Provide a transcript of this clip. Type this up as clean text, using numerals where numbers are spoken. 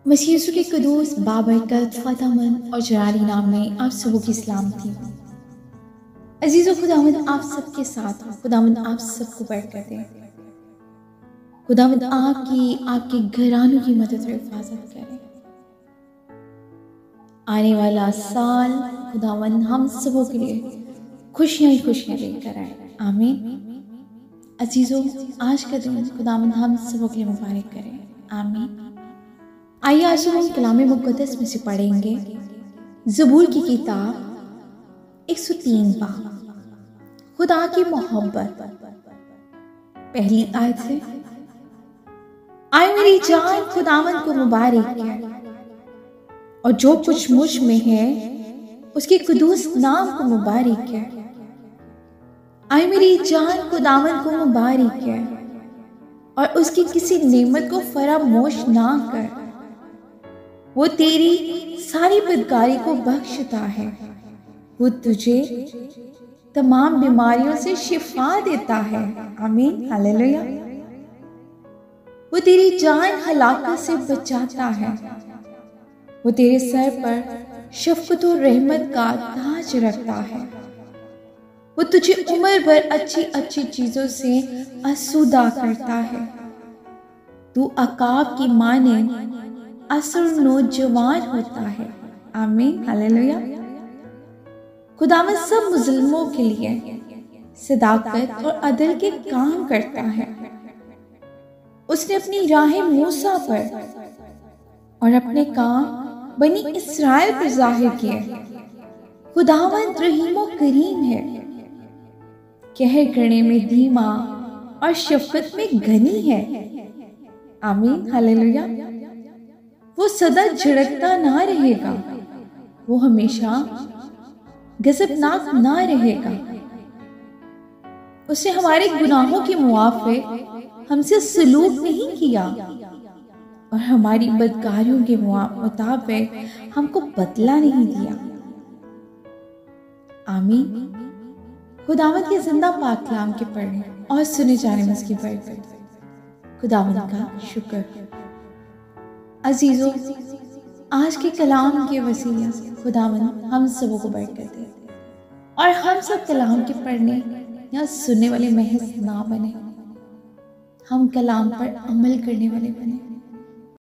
मसीह यीशु के कुदूस बाबरकत फ़ातमंद और जलाली नाम में आप सबों की सलामती हो। अजीज़ों, खुदावंद आप सबके साथ हो। खुदावंद आप सबको बरकत दे। खुदावंद आपके घरानों की मदद और हिफाजत करे। आने वाला साल खुदावंद हम सबों के लिए खुशियां ही खुशियां लेकर आए। आमीन। अजीज़ों, आज का दिन खुदावंद हम सबों के लिए मुबारक करे। आमीन। आइए आज हम कलाम मुक़द्दस में से पढ़ेंगे ज़बूर की किताब 103 बाब खुदा की मोहब्बत। पहली आयत से, आए मेरी जान खुदावंद को मुबारक कह, और जो कुछ मुझ में है उसके कुदूस नाम को मुबारक कह। आए मेरी जान खुदावंद को मुबारक कह, और उसकी किसी नेमत को फरामोश ना कर। वो तेरी सारी बदकारी को बख्शता है। वो तुझे तमाम बीमारियों से शिफा देता है। आमीन, हालेलुया। वो तेरी जान हलाकत से बचाता है। वो तेरे सर पर शफ़क़त और रहमत का ताज रखता है। वो तुझे उम्र भर अच्छी अच्छी चीजों से आसूदा करता है। तू अकाब की माने असर नौजवान होता है। आमीन, हालेलुया। खुदावंद सब मुजल्मों के लिए सदाकत और अदल के काम करता है। उसने अपनी राहें मूसा पर और अपने काम बनी इस्राएल पर जाहिर किए। खुदावंद रहीम और करीम है, कहर करने में धीमा और शफ़क़त में घनी है। आमीन, हालेलुया। वो सदा झिड़कता ना रहेगा। वो हमेशा गज़बनाक ना रहेगा। उसने हमारे गुनाहों के मुआफ़िक हमसे सलूक नहीं किया, और हमारी बदकारियों के मुताबिक हमको बदला नहीं दिया। आमीन। खुदावंद के जिंदा पाक कलाम के पढ़ने और सुने जाने में उसकी बरकत। खुदावंद का शुक्र। अजीजों, आज के कलाम के वसीले से खुदावंद हम सबों को बरकत दे, और हम सब कलाम के पढ़ने या सुनने वाले महज ना बने, हम कलाम पर अमल करने वाले बने।